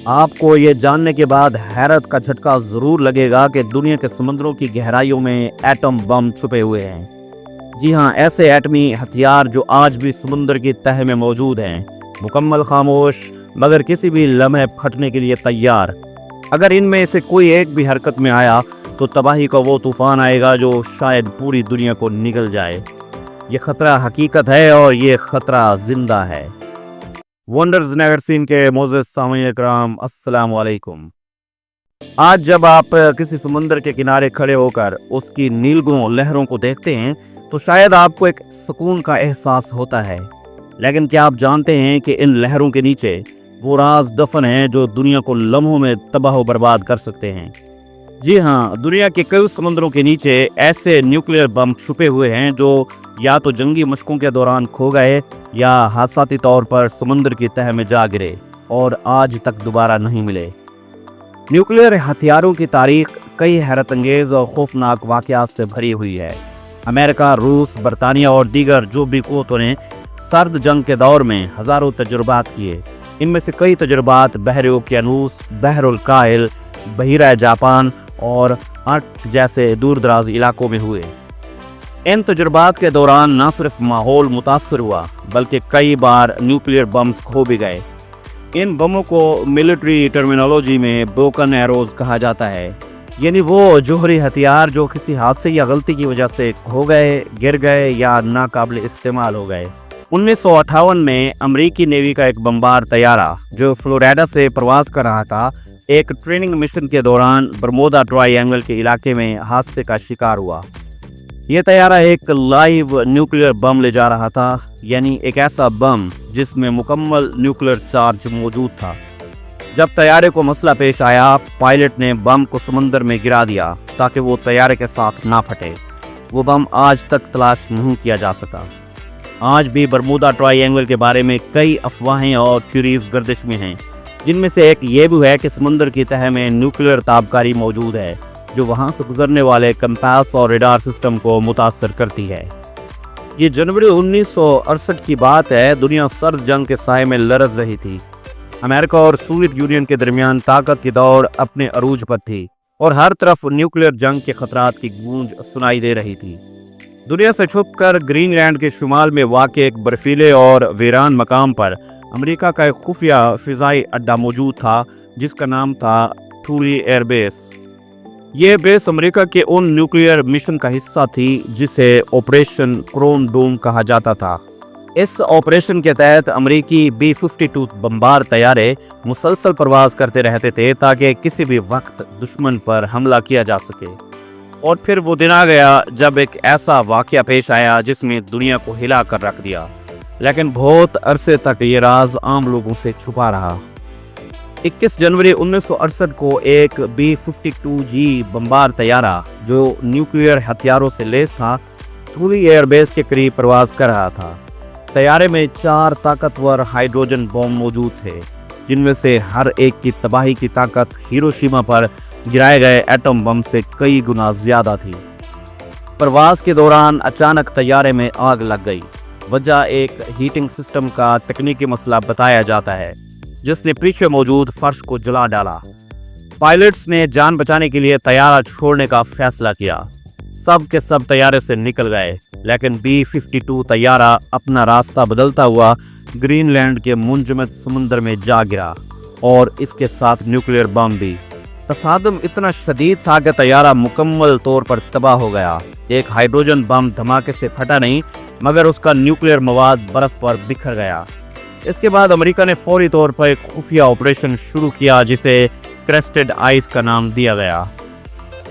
आपको ये जानने के बाद हैरत का झटका जरूर लगेगा कि दुनिया के समुद्रों की गहराइयों में एटम बम छुपे हुए हैं। जी हाँ, ऐसे एटमी हथियार जो आज भी समुद्र की तह में मौजूद हैं, मुकम्मल खामोश मगर किसी भी लम्हे फटने के लिए तैयार। अगर इनमें से कोई एक भी हरकत में आया तो तबाही का वो तूफान आएगा जो शायद पूरी दुनिया को निगल जाए। ये खतरा हकीकत है और ये खतरा जिंदा है। वंडर्स नेवर सीन के मोअज़्ज़ज़ सामीन इकराम, अस्सलाम वालेकुम। आज जब आप किसी समुद्र के किनारे खड़े होकर उसकी नीलगों लहरों को देखते हैं तो शायद आपको एक सुकून का एहसास होता है। लेकिन क्या आप जानते हैं कि इन लहरों के नीचे वो राज दफन हैं जो दुनिया को लम्हों में तबाह व बर्बाद कर सकते हैं। जी हाँ, दुनिया के कई समुद्रों के नीचे ऐसे न्यूक्लियर बम छुपे हुए हैं जो या तो जंगी मशकों के दौरान खो गए या हादसाती तौर पर समुद्र की तह में जा गिरे और आज तक दोबारा नहीं मिले। न्यूक्लियर हथियारों की तारीख कई हैरत अंगेज और खौफनाक वाक़यात से भरी हुई है। अमेरिका, रूस, बरतानिया और दीगर जो भी क़ुव्वतों ने सर्द जंग के दौर में हज़ारों तजुर्बात किए। इनमें से कई तजुर्बात बहर ओकियानूस, बहरुल काहिल, बहिरा जापान और अर्क जैसे दूर दराज इलाकों में हुए। इन तजुर्बात के दौरान न सिर्फ माहौल मुतासर हुआ बल्कि कई बार न्यूक्लियर बम्स खो भी गए। इन बमों को मिलिट्री टर्मिनोलॉजी में ब्रोकन एरोज कहा जाता है, यानी वो जोहरी हथियार जो किसी हादसे या गलती की वजह से खो गए, गिर गए या नाकाबिल इस्तेमाल हो गए। 1958 में अमेरिकी नेवी का एक बमबार तैयारा जो फ्लोरिडा से प्रवास कर रहा था, एक ट्रेनिंग मिशन के दौरान बरमूडा ट्रायंगल के इलाके में हादसे का शिकार हुआ। यह तैयारा एक लाइव न्यूक्लियर बम ले जा रहा था, यानी एक ऐसा बम जिसमें मुकम्मल न्यूक्लियर चार्ज मौजूद था। जब तैयारे को मसला पेश आया, पायलट ने बम को समुद्र में गिरा दिया ताकि वो तैयारे के साथ ना फटे। वो बम आज तक तलाश नहीं किया जा सका। आज भी बरमूडा ट्रायंगल के बारे में कई अफवाहें और थ्योरीज गर्दिश में हैं, जिनमें से एक ये भी है कि समुद्र की तह में न्यूक्लियर ताबकारी मौजूद है जो वहां से गुजरने वाले कंपास और रेडार सिस्टम को मुतासर करती है। ये जनवरी 1968 की बात है। दुनिया सर्द जंग के साए में लरज रही थी। अमेरिका और सोवियत यूनियन के दरमियान ताकत की दौड़ अपने अरूज पर थी और हर तरफ न्यूक्लियर जंग के खतरात की गूंज सुनाई दे रही थी। दुनिया से छुपकर ग्रीनलैंड के शुमाल में वाक़े एक बर्फीले और वीरान मकाम पर अमेरिका का एक खुफिया फ़िज़ाई अड्डा मौजूद था जिसका नाम था थूरी एयरबेस। यह बेस अमेरिका के उन न्यूक्लियर मिशन का हिस्सा थी जिसे ऑपरेशन क्रोन डोम कहा जाता था। इस ऑपरेशन के तहत अमेरिकी B-52 बमबार तैयारे मुसलसल प्रवास करते रहते थे ताकि किसी भी वक्त दुश्मन पर हमला किया जा सके। और फिर वो दिन आ गया जब एक ऐसा वाक़या पेश आया जिसने दुनिया को हिला कर रख दिया, लेकिन बहुत अरसे तक ये राज आम लोगों से छुपा रहा। 21 जनवरी 1968 को एक B-52G बमबार तैयारा जो न्यूक्लियर हथियारों से लैस था, थूरी एयरबेस के करीब प्रवास कर रहा था। तैयारे में 4 ताकतवर हाइड्रोजन बम मौजूद थे, जिनमें से हर एक की तबाही की ताकत हिरोशिमा पर गिराए गए एटम बम से कई गुना ज्यादा थी। प्रवास के दौरान अचानक तैयारे में आग लग गई। वजह एक हीटिंग सिस्टम का तकनीकी मसला बताया जाता है जिसने पीछे मौजूद फर्श को जला डाला। पायलट्स ने जान बचाने के लिए तैयारा छोड़ने का फैसला किया। सब के सब तैयारे से निकल गए, लेकिन B-52 तैयारा अपना रास्ता बदलता हुआ ग्रीनलैंड के मुंजमद समुद्र में जा गिरा और इसके साथ न्यूक्लियर बम भी। तसादम इतना शदीद था कि तैयारा मुकम्मल तौर पर तबाह हो गया। एक हाइड्रोजन बम धमाके से फटा नहीं मगर उसका न्यूक्लियर मवाद बर्फ पर बिखर गया। इसके बाद अमेरिका ने फौरी तौर पर एक खुफिया ऑपरेशन शुरू किया जिसे क्रेस्टेड आइस का नाम दिया गया।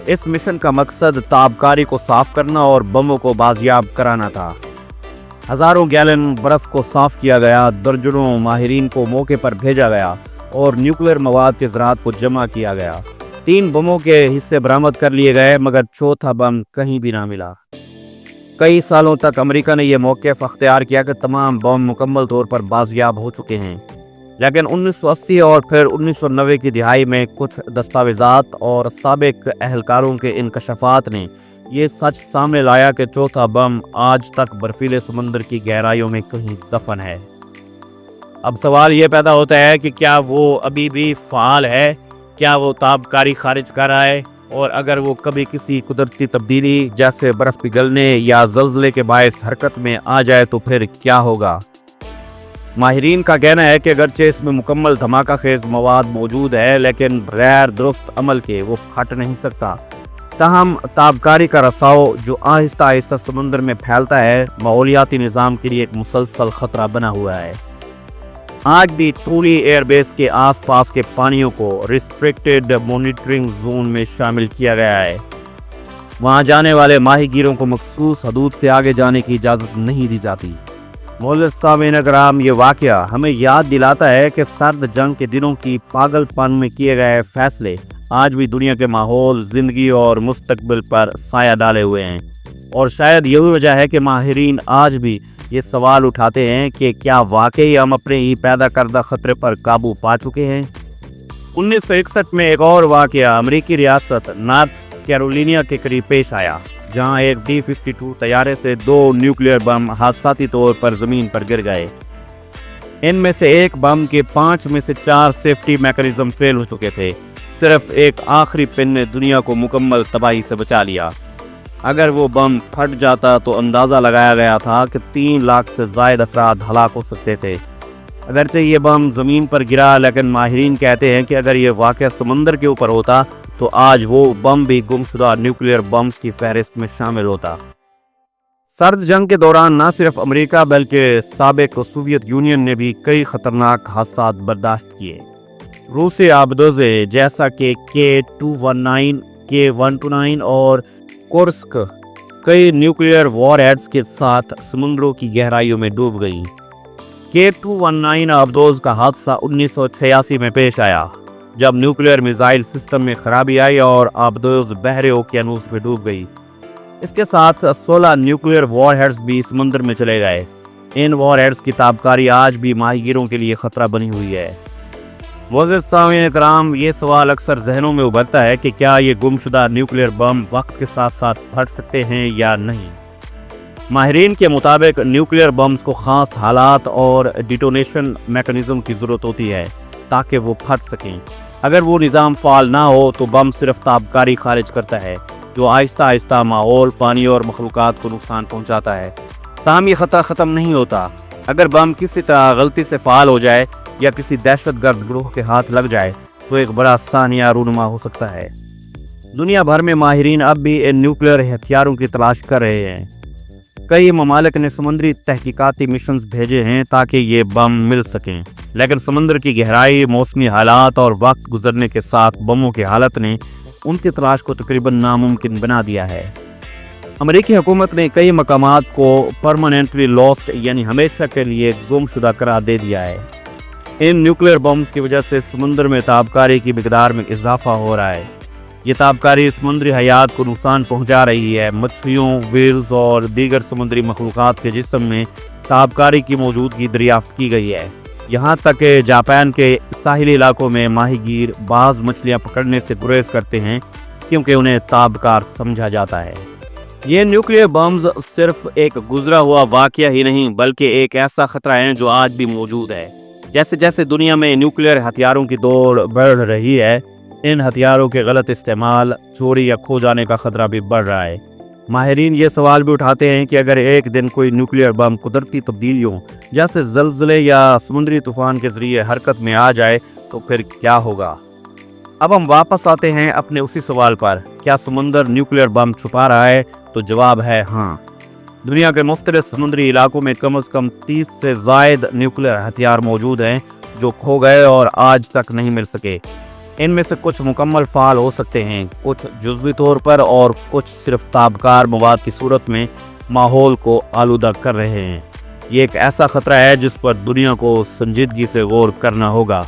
इस मिशन का मकसद ताबकारी को साफ करना और बमों को बाजियाब कराना था। हजारों गैलन बर्फ को साफ किया गया, दर्जनों माहिरीन को मौके पर भेजा गया और न्यूक्लियर मवाद के ज़रात को जमा किया गया। 3 बमों के हिस्से बरामद कर लिए गए मगर चौथा बम कहीं भी ना मिला। कई सालों तक अमेरिका ने यह मौक़िफ़ अख्तियार किया कि तमाम बम मुकम्मल तौर पर बाजियाब हो चुके हैं, लेकिन 1980 और फिर 1990 की दिहाई में कुछ दस्तावेज़ात और साबिक अहलकारों के इंकशाफात ने ये सच सामने लाया कि चौथा बम आज तक बर्फीले समुद्र की गहराइयों में कहीं दफन है। اب سوال یہ پیدا ہوتا ہے کہ کیا وہ ابھی بھی فعال ہے، کیا وہ تابکاری خارج کر رہا ہے، اور اگر وہ کبھی کسی قدرتی تبدیلی جیسے برف پگھلنے یا زلزلے کے باعث حرکت میں آ جائے تو پھر کیا ہوگا؟ ماہرین کا کہنا ہے کہ اگرچہ اس میں مکمل دھماکہ خیز مواد موجود ہے لیکن بغیر درست عمل کے وہ پھٹ نہیں سکتا۔ تاہم تابکاری کا رساؤ جو آہستہ آہستہ سمندر میں پھیلتا ہے ماحولیاتی نظام کے لیے ایک مسلسل خطرہ بنا ہوا ہے۔ آج بھی تولی ایئر بیس کے آس پاس کے پانیوں کو ریسٹرکٹڈ مانیٹرنگ زون میں شامل کیا گیا ہے۔ وہاں جانے والے ماہی گیروں کو مخصوص حدود سے آگے جانے کی اجازت نہیں دی جاتی۔ معزز سامعین کرام، یہ واقعہ ہمیں یاد دلاتا ہے کہ سرد جنگ کے دنوں کی پاگل پن میں کیے گئے فیصلے آج بھی دنیا کے ماحول، زندگی اور مستقبل پر سایہ ڈالے ہوئے ہیں، اور شاید یہی وجہ ہے کہ ماہرین آج بھی یہ سوال اٹھاتے ہیں کہ کیا واقعی ہم اپنے ہی پیدا کردہ خطرے پر قابو پا چکے ہیں؟ 1961 میں ایک اور واقعہ امریکی ریاست نارتھ کیرولینیا کے قریب پیش آیا، جہاں ایک B-52 طیارے سے 2 نیوکلیئر بم حادثاتی طور پر زمین پر گر گئے۔ ان میں سے ایک بم کے 5 میں سے 4 سیفٹی میکانزم فیل ہو چکے تھے۔ صرف ایک آخری پن نے دنیا کو مکمل تباہی سے بچا لیا۔ اگر وہ بم پھٹ جاتا تو اندازہ لگایا گیا تھا کہ 3 لاکھ سے زائد افراد ہلاک ہو سکتے تھے۔ اگرچہ یہ بم زمین پر گرا، لیکن ماہرین کہتے ہیں کہ اگر یہ واقعہ سمندر کے اوپر ہوتا تو آج وہ بم بھی گمشدہ نیوکلیئر بمز کی فہرست میں شامل ہوتا۔ سرد جنگ کے دوران نہ صرف امریکہ بلکہ سابق سوویت یونین نے بھی کئی خطرناک حادثات برداشت کیے۔ روسی آبدوزیں جیسا کہ K-219، K-129 اور کورسک کئی نیوکلیئر وار ہیڈز کے ساتھ سمندروں کی گہرائیوں میں ڈوب گئیں۔ K-219 آبدوز کا حادثہ 1986 میں پیش آیا، جب نیوکلیئر میزائل سسٹم میں خرابی آئی اور آبدوز بحر اوقیانوس میں ڈوب گئی۔ اس کے ساتھ 16 نیوکلیئر وار ہیڈز بھی سمندر میں چلے گئے۔ ان وار ہیڈز کی تابکاری آج بھی ماہی گیروں کے لیے خطرہ بنی ہوئی ہے۔ معزز سامعین کرام، یہ سوال اکثر ذہنوں میں ابھرتا ہے کہ کیا یہ گمشدہ نیوکلیئر بم وقت کے ساتھ ساتھ پھٹ سکتے ہیں یا نہیں؟ ماہرین کے مطابق نیوکلیئر بمز کو خاص حالات اور ڈیٹونیشن میکانزم کی ضرورت ہوتی ہے تاکہ وہ پھٹ سکیں۔ اگر وہ نظام فعال نہ ہو تو بم صرف تابکاری خارج کرتا ہے، جو آہستہ آہستہ ماحول، پانی اور مخلوقات کو نقصان پہنچاتا ہے۔ تاہم یہ خطرہ ختم نہیں ہوتا۔ اگر بم کسی طرح غلطی سے فعال ہو جائے یا کسی دہشت گرد گروہ کے ہاتھ لگ جائے تو ایک بڑا سانحہ رونما ہو سکتا ہے۔ دنیا بھر میں ماہرین اب بھی ان نیوکلیئر ہتھیاروں کی تلاش کر رہے ہیں۔ کئی ممالک نے سمندری تحقیقاتی مشنز بھیجے ہیں تاکہ یہ بم مل سکیں، لیکن سمندر کی گہرائی، موسمی حالات اور وقت گزرنے کے ساتھ بموں کی حالت نے ان کی تلاش کو تقریباً ناممکن بنا دیا ہے۔ امریکی حکومت نے کئی مقامات کو پرماننٹلی لاسٹ یعنی ہمیشہ کے لیے گم شدہ قرار دے دیا ہے۔ ان نیوکلیئر بمز کی وجہ سے سمندر میں تابکاری کی مقدار میں اضافہ ہو رہا ہے۔ یہ تابکاری سمندری حیات کو نقصان پہنچا رہی ہے۔ مچھلیوں، ویلز اور دیگر سمندری مخلوقات کے جسم میں تابکاری کی موجودگی دریافت کی گئی ہے۔ یہاں تک کہ جاپان کے ساحلی علاقوں میں ماہی گیر بعض مچھلیاں پکڑنے سے گریز کرتے ہیں کیونکہ انہیں تابکار سمجھا جاتا ہے۔ یہ نیوکلیئر بمز صرف ایک گزرا ہوا واقعہ ہی نہیں بلکہ ایک ایسا خطرہ ہے جو آج بھی موجود ہے۔ جیسے جیسے دنیا میں نیوکلیئر ہتھیاروں کی دوڑ بڑھ رہی ہے، ان ہتھیاروں کے غلط استعمال، چوری یا کھو جانے کا خطرہ بھی بڑھ رہا ہے۔ ماہرین یہ سوال بھی اٹھاتے ہیں کہ اگر ایک دن کوئی نیوکلیئر بم قدرتی تبدیلیوں جیسے زلزلے یا سمندری طوفان کے ذریعے حرکت میں آ جائے تو پھر کیا ہوگا؟ اب ہم واپس آتے ہیں اپنے اسی سوال پر، کیا سمندر نیوکلیئر بم چھپا رہا ہے؟ تو جواب ہے ہاں۔ دنیا کے مختلف سمندری علاقوں میں کم از کم 30 سے زائد نیوکلیئر ہتھیار موجود ہیں جو کھو گئے اور آج تک نہیں مل سکے۔ ان میں سے کچھ مکمل فعال ہو سکتے ہیں، کچھ جزوی طور پر اور کچھ صرف تابکار مواد کی صورت میں ماحول کو آلودہ کر رہے ہیں۔ یہ ایک ایسا خطرہ ہے جس پر دنیا کو سنجیدگی سے غور کرنا ہوگا۔